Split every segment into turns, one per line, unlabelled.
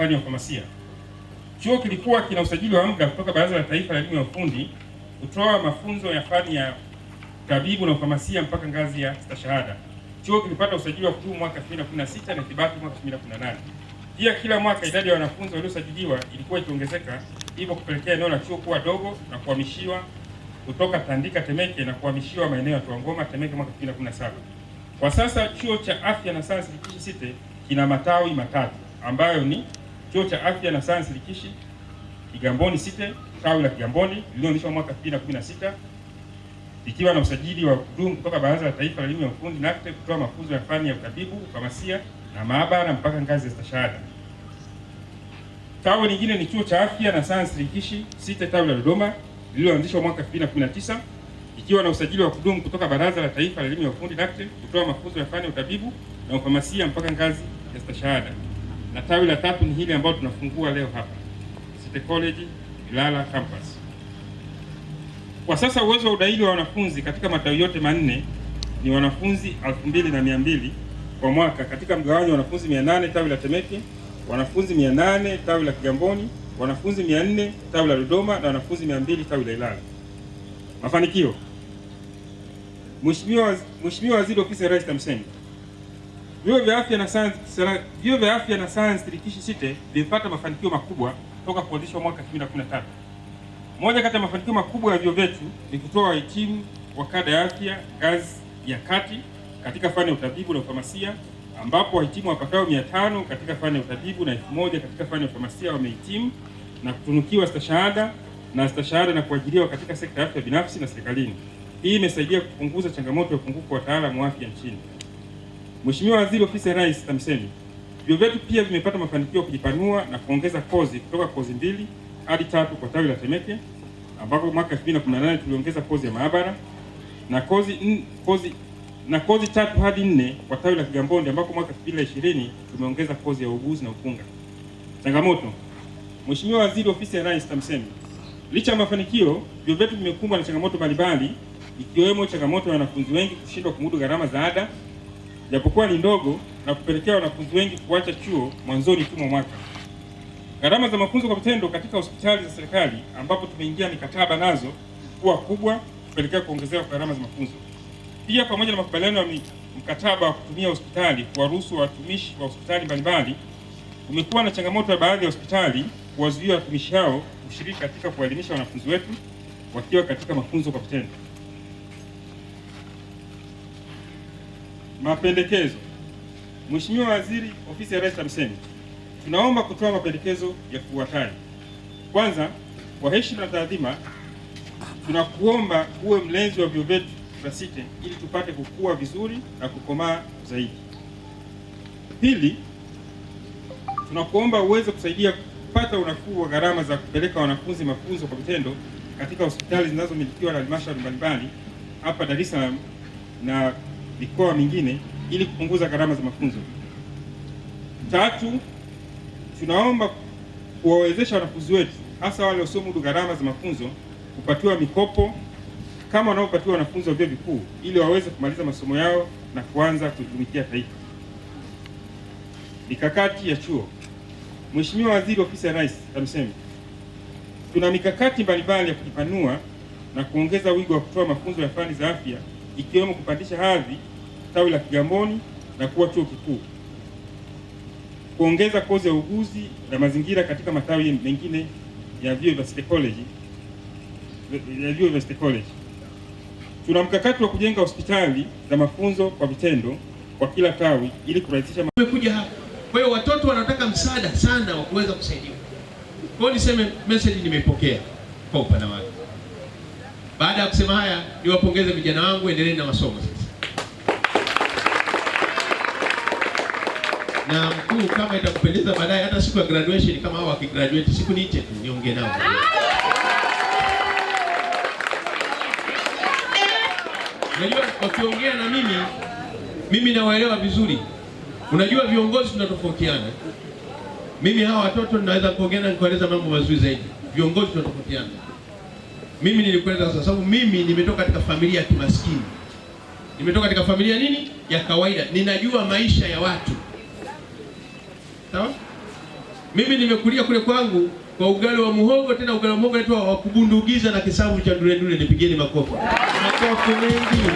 fani ya ufamasia. Chuo kilikuwa kina usajili wa muda kutoka Baraza la Taifa la Elimu ya Ufundi kutoa mafunzo ya fani ya utabibu na ufamasia mpaka ngazi ya stashahada. Chuo kilipata usajili wa kudumu mwaka 2016 na ithibati mwaka 2018. Pia kila mwaka idadi ya wanafunzi waliosajiliwa ilikuwa ikiongezeka, hivyo kupelekea eneo la chuo kuwa dogo na kuhamishiwa kutoka Tandika Temeke na kuhamishiwa maeneo ya Tuangoma Temeke mwaka 2017. Kwa sasa chuo cha afya na sayansi likishi Site kina matawi matatu ambayo ni chuo cha afya na sayansi likishi Kigamboni Site, tawi la Kigamboni lililoanzishwa mwaka 2016 likiwa na usajili wa kudumu kutoka Baraza la Taifa la Elimu ya Ufundi NACTE kutoa mafunzo ya fani ya utabibu, famasia na maabara mpaka ngazi ya stashahada. Tawi lingine ni chuo cha afya na sayansi likishi Site, tawi la Dodoma lililoanzishwa mwaka 2019 ikiwa na usajili wa kudumu kutoka Baraza la Taifa la Elimu ya Ufundi NACTE kutoa mafunzo ya fani ya utabibu na ufamasia mpaka ngazi ya stashahada. Na tawi la tatu ni hili ambalo tunafungua leo hapa, Site College Ilala Campus. Kwa sasa uwezo wa udahili wa wanafunzi katika matawi yote manne ni wanafunzi 2200 kwa mwaka katika mgawanyo wa wanafunzi 800 tawi la Temeke, wanafunzi 800 tawi la Kigamboni, wanafunzi 400 tawi la Dodoma na wanafunzi 200 tawi la Ilala. Mafanikio. Mheshimiwa Waziri Ofisi ya Rais TAMISEMI, vyuo vya afya na sayansi likishi Site vimepata mafanikio makubwa toka kuanzishwa mwaka 2013. Moja kati ya mafanikio makubwa ya vyuo vyetu ni kutoa wahitimu wa kada ya afya ngazi ya kati katika fani ya utabibu na ufamasia, ambapo wahitimu wapatao 500 katika fani ya utabibu na 1000 katika fani ya ufamasia wamehitimu na kutunukiwa stashahada na kuajiriwa katika sekta ya afya binafsi na serikalini. Hii imesaidia kupunguza changamoto ya upungufu wa wataalamu wa afya nchini. Mheshimiwa Waziri Ofisi ya Rais TAMISEMI, vyuo vyetu pia vimepata mafanikio ya kujipanua na kuongeza kozi kutoka kozi 2 hadi 3 kwa tawi la Temeke, ambapo mwaka 2018 tuliongeza kozi ya maabara na kozi 3 hadi 4 kwa tawi la Kigamboni, ambapo mwaka 2020 tumeongeza kozi ya uuguzi na ukunga. Changamoto. Mheshimiwa Waziri Ofisi ya Rais TAMISEMI, licha ya mafanikio, vyuo vyetu vimekumbwa na changamoto mbalimbali, ikiwemo changamoto ya wanafunzi wengi kushindwa kumudu gharama za ada japokuwa ni ndogo na kupelekea wanafunzi wengi kuacha chuo mwanzoni tu mwa mwaka. Gharama za mafunzo kwa vitendo katika hospitali za serikali ambapo tumeingia mikataba nazo kuwa kubwa kupelekea kuongezeka kwa gharama za mafunzo. Pia pamoja na makubaliano ya mkataba wa kutumia hospitali kuwaruhusu watumishi wa hospitali mbalimbali, kumekuwa na changamoto ya baadhi ya hospitali kuwazuia watumishi hao kushiriki katika kuwaelimisha wanafunzi wetu wakiwa katika mafunzo kwa vitendo. Mapendekezo. Mheshimiwa Waziri Ofisi ya Rais TAMISEMI, tunaomba kutoa mapendekezo yafuatayo. Kwanza, kwa heshima na taadhima, tunakuomba uwe mlezi wa vyuo vyetu vya Site ili tupate kukua vizuri na kukomaa zaidi. Pili, tunakuomba uweze kusaidia kupata unafuu wa gharama za kupeleka wanafunzi mafunzo kwa vitendo katika hospitali zinazomilikiwa na halmashauri mbalimbali hapa Dar es Salaam na mikoa mingine ili kupunguza gharama za mafunzo. Tatu, tunaomba kuwawezesha wanafunzi wetu hasa wale wasiomudu gharama za mafunzo kupatiwa mikopo kama wanaopatiwa wanafunzi wa vyuo vikuu ili waweze kumaliza masomo yao na kuanza kutumikia taifa. Mikakati ya chuo. Mheshimiwa Waziri Ofisi ya Rais TAMISEMI, tuna mikakati mbalimbali ya kujipanua na kuongeza wigo wa kutoa mafunzo ya fani za afya, ikiwemo kupandisha hadhi tawi la Kigamboni na kuwa chuo kikuu, kuongeza kozi ya uuguzi na mazingira katika matawi mengine ya vyuo vya Site College. Tuna mkakati wa kujenga hospitali za mafunzo kwa vitendo kwa kila tawi ili kurahisisha
tumekuja hapa. Kwa hiyo watoto wanataka msaada sana wa kuweza kusaidiwa. Kwa hiyo niseme message nimeipokea kwa upana wake. Baada ya kusema haya, niwapongeze vijana wangu, endelee na masomo sasa. Na mkuu, kama itakupendeza baadaye hata siku ya graduation kama hao wakigraduate siku niite tu niongee nao. Unajua wakiongea na mimi nawaelewa vizuri. Unajua viongozi tunatofautiana. Mimi hawa watoto ninaweza kuongea na nikueleza mambo mazuri zaidi. Viongozi tunatofautiana. Mimi nilikueleza kwa sababu mimi nimetoka katika familia ya kimaskini. Nimetoka katika familia nini? Ya kawaida. Ninajua maisha ya watu. Sawa? Mimi nimekulia kule kwangu kwa ugali wa muhogo, tena ugali wa muhogo unaitwa wa kubundugiza na kisamvu cha ndule ndule. Nipigeni makofi. Makofi mengi.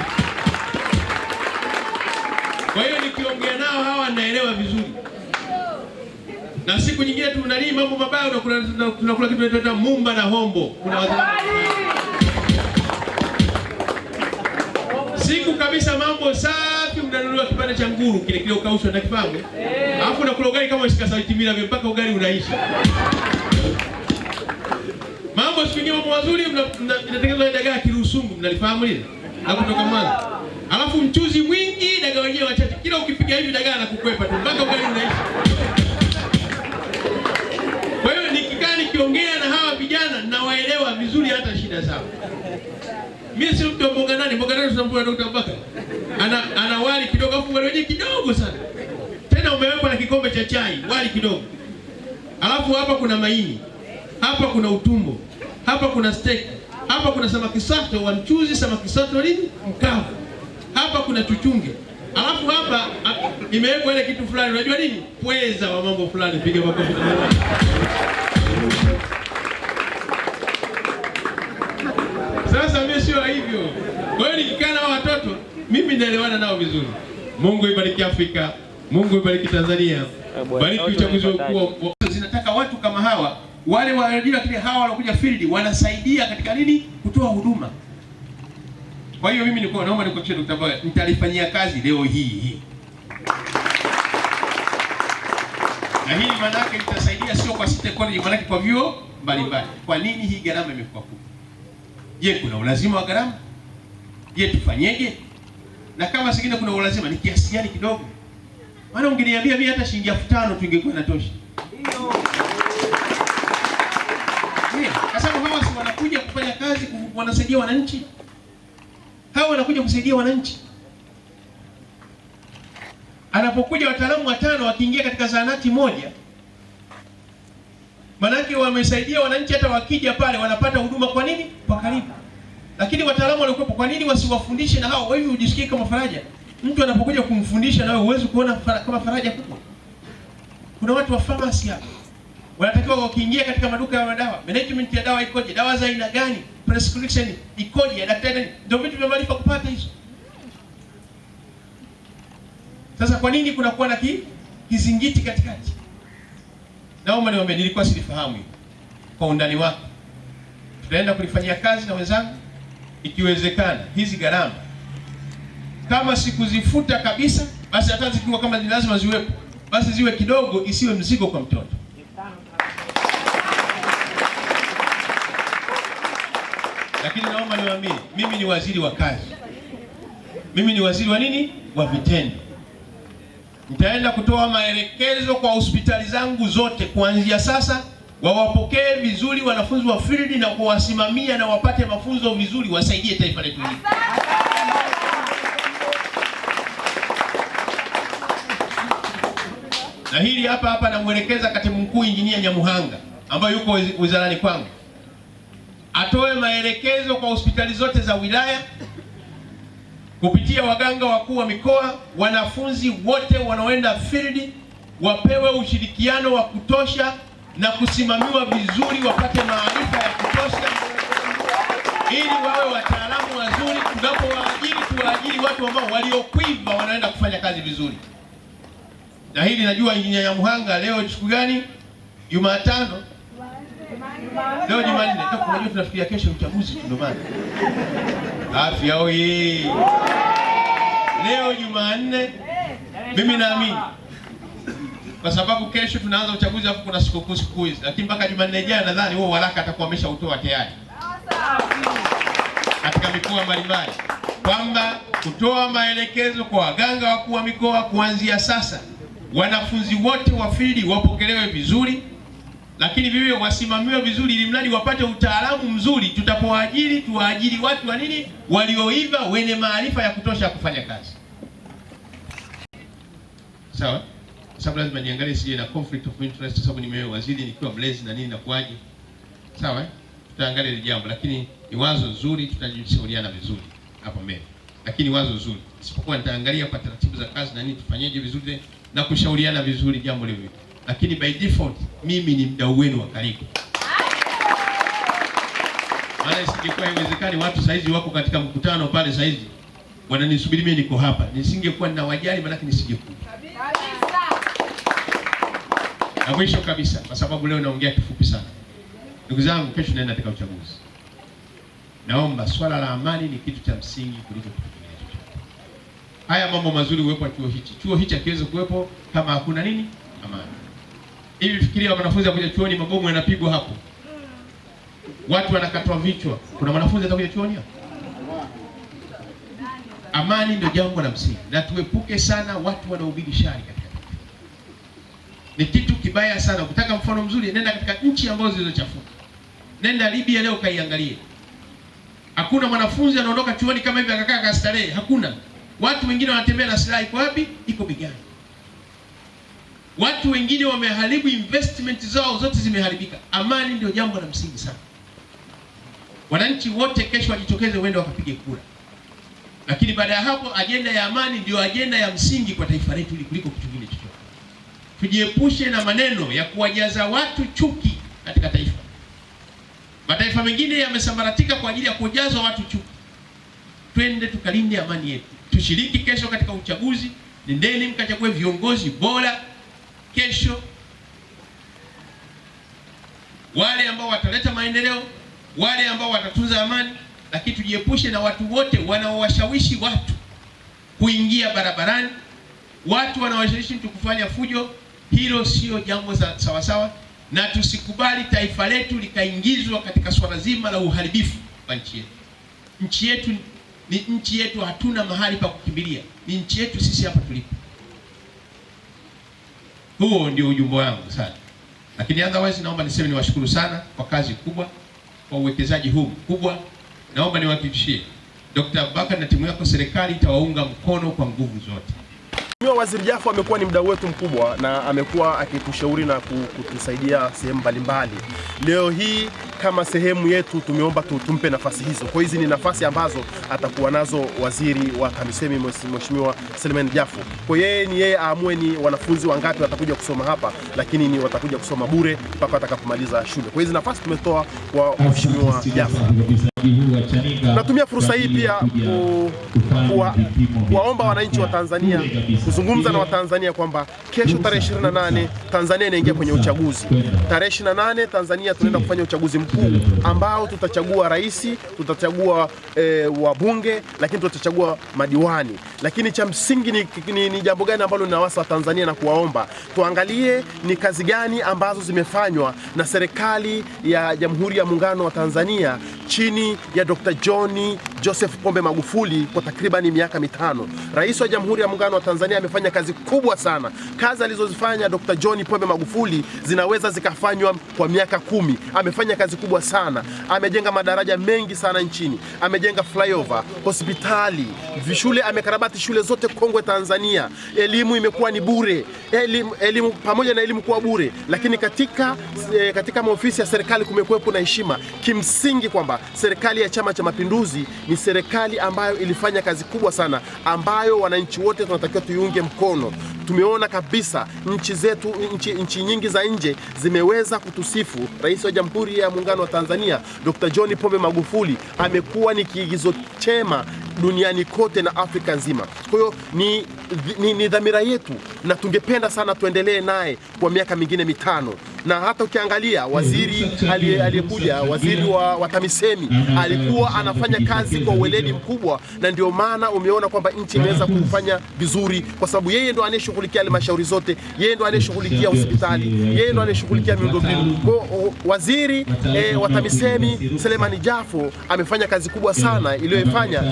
Kwa hiyo nikiongea nao hawa naelewa vizuri. Na siku nyingine tunalii mambo mabaya, tunakula kitu kinaitwa mumba na hombo. Kuna siku kabisa mambo safi, mnanunua kipande cha nguru kile kile ukaushwa na kifahamu. Alafu unakula ugali kama shika sauti mila mpaka ugali unaisha. Mambo siku nyingine mambo mazuri, mnatengeneza dagaa kirusungu, mnalifahamu lile? Na kutoka mwanzo. Alafu mchuzi mwingi, dagaa wenyewe wachache. Kila ukipiga hivi dagaa na kukwepa tu mpaka ugali unaisha. Kwa hiyo nikikaa nikiongea na hawa vijana nawaelewa vizuri hata shida zao. Mimi si mtu wa mboga nani tunamwona Dr. Mbaka. Ana wali kidogo, afu wali wenyewe kidogo sana. Tena umewekwa na kikombe cha chai, wali kidogo. Alafu hapa kuna maini. Hapa kuna utumbo. Hapa kuna steak. Hapa kuna samaki sato wa mchuzi, samaki sato nini? Mkavu. Hapa kuna chuchunge. Alafu hapa imewekwa ile kitu fulani, unajua nini? Pweza wa mambo fulani, piga makofi. Sasa mimi sio hivyo. Kwa hiyo nikikaa na watoto, mimi naelewana nao vizuri. Mungu ibariki Afrika, Mungu ibariki Tanzania. Bariki uchaguzi mkuu. Zinataka watu kama hawa, wale waajiri kile hawa wanakuja field wanasaidia katika nini? Kutoa huduma. Kwa hiyo mimi naomba nikuhakikishie Dr. Mbaka, nitalifanyia kazi leo hii. Na hii maana yake itasaidia sio kwa City College, maana kwa vyuo mbalimbali. Kwa nini hii gharama imekuwa kubwa? Je, kuna ulazima wa gharama? Je, tufanyeje? Na kama singine kuna ulazima ni kiasi gani kidogo? Maana ungeniambia mimi hata shilingi 5,000 tu ingekuwa inatosha. Ndio. Kwa sababu hawa si wanakuja kufanya kazi, wanasaidia wananchi. Hawa wanakuja kusaidia wananchi. Anapokuja wataalamu 5 wakiingia katika zahanati moja, manake wamesaidia wananchi, hata wakija pale wanapata huduma. Kwa nini? Kwa karibu. Lakini wataalamu walikuwepo, kwa nini wasiwafundishe na hao? Wewe ujisikie kama faraja. Mtu anapokuja kumfundisha na wewe huwezi kuona kama faraja kubwa. Kuna watu wa pharmacy hapa. Wanatakiwa wakiingia katika maduka ya madawa, management ya dawa ikoje? Dawa za aina gani? Prescription ikoje? Ya daktari nani? Ndio vitu vya maarifa kupata hizo. Sasa kwa nini kunakuwa na kizingiti katikati? Naomba niwaambie, nilikuwa silifahamu hiyo kwa undani wake. Tutaenda kulifanyia kazi na wenzangu, ikiwezekana hizi gharama kama sikuzifuta kabisa, basi hata zikiwa kama ni lazima ziwepo, basi ziwe kidogo, isiwe mzigo kwa mtoto. Lakini naomba niwaambie, mimi ni waziri wa kazi. Mimi ni waziri wa nini? Wa vitendo. Nitaenda kutoa maelekezo kwa hospitali zangu zote kuanzia sasa, wawapokee vizuri wanafunzi wa field na kuwasimamia na wapate mafunzo vizuri, wasaidie taifa letu hili. Na hili hapa namuelekeza Katibu Mkuu Injinia Nyamuhanga ambaye yuko wizarani kwangu, atoe maelekezo kwa hospitali zote za wilaya kupitia waganga wakuu wa mikoa, wanafunzi wote wanaoenda field wapewe ushirikiano wa kutosha na kusimamiwa vizuri, wapate maarifa ya kutosha ili wawe wataalamu wazuri. Tunapowaajiri tuwaajiri watu ambao waliokwiva wanaenda kufanya kazi vizuri. Na hili najua Injinia Nyamuhanga leo siku gani? Jumatano. Leo Jumanne. Unajua tunafikiria kesho uchaguzi ndio maana. Afya oye. Leo Jumanne. Mimi naamini kwa sababu kesho tunaanza uchaguzi, hapo kuna siku hizi, lakini mpaka Jumanne ijayo nadhani huo waraka atakuwa ameshautoa tayari katika mikoa mbalimbali, kwamba kutoa maelekezo kwa waganga wakuu wa mikoa kuanzia sasa, wanafunzi wote wa field wapokelewe vizuri, lakini vile wasimamiwe vizuri, ili mradi wapate utaalamu mzuri. Tutapowaajiri tuwaajiri watu wa nini? Walioiva, wenye maarifa ya kutosha kufanya kazi. Sawa? Sababu lazima niangalie sije na conflict of interest, sababu nimewe waziri nikiwa mlezi na nini na kuaje. Sawa? Tutaangalia ile jambo, lakini ni wazo zuri, tutajishauriana vizuri hapo mbele. Lakini wazo zuri. Isipokuwa nitaangalia kwa taratibu za kazi na nini tufanyeje vizuri na kushauriana vizuri jambo lile. lakini by default mimi ni mdau wenu wa karibu. Maana isingekuwa haiwezekani watu saizi wako katika mkutano pale saizi wananisubiri mimi niko hapa, nisingekuwa ninawajali, maana nisingekuwa. Na mwisho kabisa, kwa sababu leo naongea kifupi sana, ndugu zangu, kesho naenda katika uchaguzi. Naomba swala la amani ni kitu cha msingi kuliko kitu kingine chochote. Haya mambo mazuri uwepo wa chuo hichi hakiwezi kuwepo kama hakuna nini? Amani. Hivi fikiria wanafunzi wakuja chuoni, mabomu yanapigwa hapo, watu wanakatwa vichwa, kuna mwanafunzi atakuja chuoni hapo? Amani ndio jambo la msingi, na tuepuke sana watu wanaohubiri shari katika taifa. Ni kitu kibaya sana. Ukitaka mfano mzuri, nenda katika nchi ambazo zilizochafuka. Nenda Libya leo kaiangalie. Hakuna mwanafunzi anaondoka chuoni kama hivi akakaa kastarehe, hakuna. Watu wengine wanatembea na silaha, iko wapi? Iko begani. Watu wengine wameharibu investment zao, zote zimeharibika. Amani ndio jambo la msingi sana. Wananchi wote kesho wajitokeze wende wakapige kura. Lakini baada ya hapo ajenda ya amani ndio ajenda ya msingi kwa taifa letu kuliko kitu kingine chochote. Tujiepushe na maneno ya kuwajaza watu chuki katika taifa. Mataifa mengine yamesambaratika kwa ajili ya kujaza watu chuki. Twende tukalinde amani yetu. Tushiriki kesho katika uchaguzi. Nendeni mkachague viongozi bora kesho, wale ambao wataleta maendeleo, wale ambao watatunza amani. Lakini tujiepushe na watu wote wanaowashawishi watu kuingia barabarani, watu wanaowashawishi mtu kufanya fujo. Hilo sio jambo sawa sawa, na tusikubali taifa letu likaingizwa katika swala zima la uharibifu wa nchi yetu. Nchi yetu ni nchi yetu, hatuna mahali pa kukimbilia. Ni nchi yetu sisi hapa tulipo. Huo ndio ujumbe wangu sana. Lakini otherwise naomba niseme niwashukuru sana kwa kazi kubwa, kwa uwekezaji huu mkubwa. Naomba niwahakikishie Dr. Abubakar na timu yako, serikali itawaunga mkono kwa nguvu zote.
Mheshimiwa Waziri Jafo amekuwa ni mdau wetu mkubwa na amekuwa akitushauri na kutusaidia sehemu mbalimbali. Leo hii kama sehemu yetu tumeomba tumpe nafasi hizo. Kwa hizi ni nafasi ambazo atakuwa nazo waziri wa TAMISEMI Mheshimiwa Selemani Jafo. Kwa yeye aamue ni wanafunzi wangapi watakuja kusoma hapa, lakini ni watakuja kusoma bure mpaka watakapomaliza shule. Kwa hizi nafasi tumetoa kwa Mheshimiwa Jafo. Natumia fursa hii pia kuwaomba wananchi wa Tanzania, kuzungumza na Watanzania kwamba kesho tarehe 28 Tanzania inaingia kwenye uchaguzi. Tarehe 28 Tanzania tunaenda kufanya uchaguzi mkuu ambao tutachagua rais, tutachagua wabunge, lakini tutachagua madiwani. Lakini cha msingi ni jambo gani ambalo ninawasa Tanzania na kuwaomba tuangalie ni kazi gani ambazo zimefanywa na serikali ya Jamhuri ya Muungano wa Tanzania chini ya Dr. John Joseph Pombe Magufuli kwa takribani miaka 5. Rais wa Jamhuri ya Muungano wa Tanzania amefanya kazi kubwa sana. Kazi alizozifanya Dr. John Pombe Magufuli zinaweza zikafanywa kwa miaka 10. Amefanya kazi kubwa sana. Amejenga madaraja mengi sana nchini. Amejenga flyover, hospitali, shule, amekarabati shule zote kongwe Tanzania. Elimu imekuwa ni bure. Elimu pamoja na elimu kuwa bure, lakini katika maofisi ya serikali kumekuwepo na heshima. Kimsingi kwamba serikali ya Chama cha Mapinduzi ni serikali ambayo ilifanya kazi kubwa sana ambayo wananchi wote tunatakiwa tuiunge mkono. Tumeona kabisa nchi nyingi za nje zimeweza kutusifu Rais wa Jamhuri ya Muungano wa Tanzania Dr. John Pombe Magufuli. Amekuwa ni kiigizo chema duniani kote na Afrika nzima. Kwa hiyo ni dhamira yetu na tungependa sana tuendelee naye kwa miaka mingine 5. Na hata ukiangalia waziri aliyekuja, waziri wa TAMISEMI, alikuwa anafanya kazi kwa uweledi mkubwa, na ndio maana umeona kwamba nchi imeweza kufanya vizuri, kwa sababu yeye ndo anayeshughulikia halmashauri zote, yeye ndo anayeshughulikia hospitali, yeye ndo anayeshughulikia miundombinu. Kwa waziri wa TAMISEMI Selemani Jafo amefanya kazi kubwa sana iliyoifanya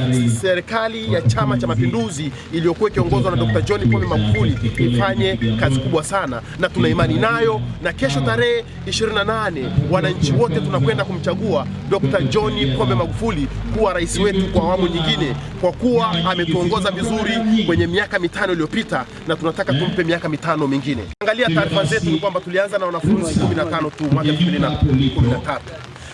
serikali ya Chama cha Mapinduzi iliyokuwa ikiongozwa na Dr. John Pombe Magufuli ifanye kazi kubwa sana, na tuna imani nayo. Na kesho tarehe 28 wananchi wote tunakwenda kumchagua Dr. John Pombe Magufuli kuwa rais wetu kwa awamu nyingine, kwa kuwa ametuongoza vizuri kwenye miaka 5 iliyopita na tunataka tumpe miaka 5 mingine. Angalia taarifa zetu ni kwamba tulianza na wanafunzi 15 tu mwaka 2013.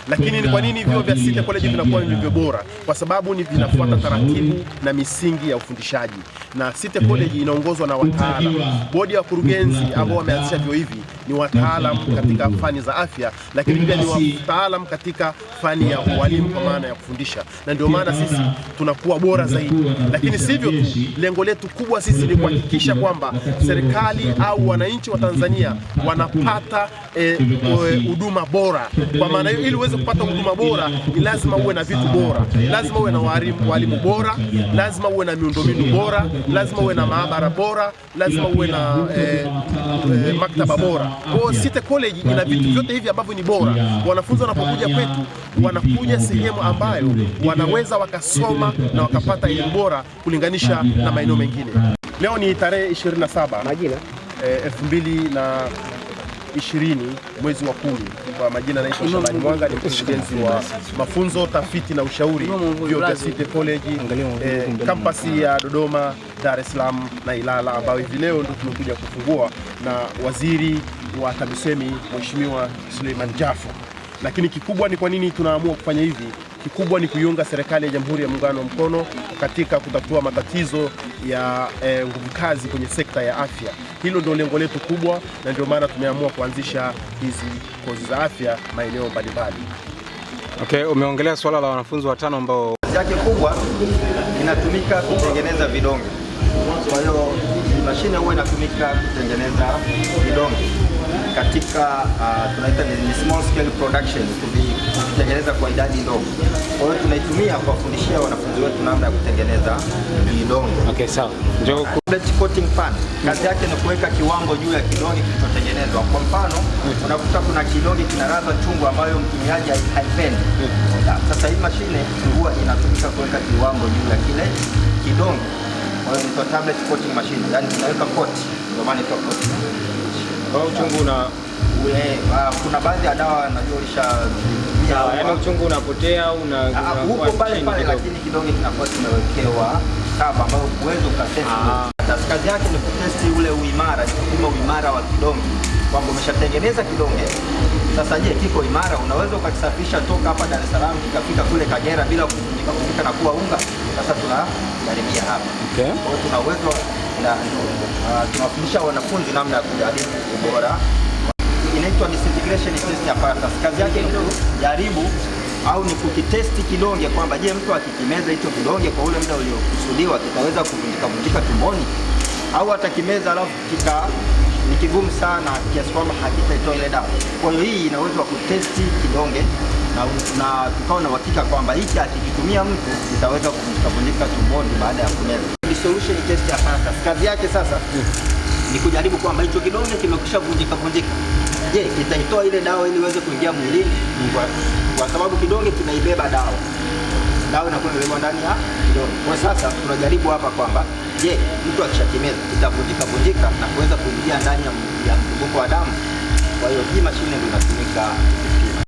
Lakini ni kwa nini vyuo vya City College vinakuwa ndivyo bora? Kwa sababu ni vinafuata taratibu na misingi ya ufundishaji, na City College inaongozwa na wataalamu. Bodi ya wakurugenzi ambao wameanzisha vyuo hivi ni wataalamu katika fani za afya, lakini pia ni wataalamu katika fani ya ualimu kwa maana ya kufundisha, na ndio maana sisi tunakuwa bora zaidi. Lakini sivyo tu, lengo letu kubwa sisi ni kuhakikisha kwamba serikali au wananchi wa Tanzania wanapata huduma bora. Kwa maana hiyo, ili uweze kupata huduma bora ni lazima uwe na vitu bora, lazima uwe na walimu bora, lazima uwe na miundombinu bora, lazima uwe na maabara bora, lazima uwe na maktaba bora. Kwa City College ina vitu vyote hivi ambavyo ni bora. Wanafunzi wanapokuja kwetu wanakuja sehemu ambayo wanaweza wakasoma na wakapata elimu bora kulinganisha na maeneo mengine. Leo ni tarehe 27 majina 2020 mwezi wa 10. Kwa majina naitwa Shabani Mwanga, ni mkurugenzi wa mafunzo, tafiti na ushauri vyuo vya City College kampasi ya Dodoma, Dar es Salaam na Ilala, ambayo hivi leo ndio tumekuja kufungua na waziri wa TAMISEMI Mheshimiwa Suleiman Jafo. Lakini kikubwa ni kwa nini tunaamua kufanya hivi? Kikubwa ni kuiunga serikali ya Jamhuri ya Muungano wa mkono katika kutatua matatizo ya nguvu kazi kwenye sekta ya afya. Hilo ndio lengo letu kubwa, na ndio maana tumeamua kuanzisha hizi kozi za afya maeneo mbalimbali.
Okay, umeongelea swala la wanafunzi watano ambao
kazi yake kubwa inatumika kutengeneza vidonge. Kwa hiyo mashine huwa inatumika kutengeneza vidonge katika tunaita ni small scale production, kutengeneza kwa idadi ndogo. Kwa hiyo tunaitumia kuwafundishia wanafunzi wetu namna ya kutengeneza vidonge.
Okay, sawa. Njoo
tablet coating pan, kazi yake ni kuweka kiwango juu ya kidonge kilichotengenezwa. Kwa mfano, unakuta kuna kidonge kina ladha chungu ambayo mtumiaji haipendi. Sasa hii mashine huwa inatumika kuweka kiwango juu ya kile kidonge. Kwa hiyo ni tablet coating machine, yani tunaweka coat, ndio maana inaitwa coating.
kwa uchungu na
kuna baadhi ya dawa najua
yaani uchungu unapotea au
uko pale pale, lakini kidonge kinakuwa kimewekewa kaba ambayo uwezo ukatesti. Kazi yake ni kutesti ule uimara, kupima uimara wa kidonge, kwamba umeshatengeneza kidonge sasa. Je, kiko imara? Unaweza ukakisafisha toka hapa Dar es Salaam kikafika kule Kagera bila kuvunjika na kuwa unga? Sasa tunajaribia hapa.
Okay.
Kwa hiyo tuna uwezo na tunawafundisha wanafunzi namna ya kujaribu ubora. Inaitwa disintegration test apparatus. Kazi yake ni kujaribu au ni kukitesti kidonge kwamba je, mtu akikimeza hicho kidonge kwa ule muda uliokusudiwa kitaweza kuvunjika tumboni, au atakimeza alafu ni kigumu sana kiasi kwamba hakitaitoa ile dawa. Kwa hiyo hii ina uwezo wa kutesti kidonge na tukawa na uhakika kwamba hiki akikitumia mtu kitaweza kuvunjika tumboni baada ya kumeza. Dissolution test apparatus. Kazi yake sasa ni kujaribu kwamba hicho kidonge kimekwisha vunjika. Je, kitaitoa ile dawa ili iweze kuingia mwilini? Kwa sababu kidonge kinaibeba dawa. Dawa inakuwa imebebwa ndani ya kidonge. Kwa sasa tunajaribu hapa kwamba je, mtu akishakimeza kitavunjika na kuweza kuingia ndani ya mzunguko wa damu. Kwa hiyo hii mashine ndio inatumika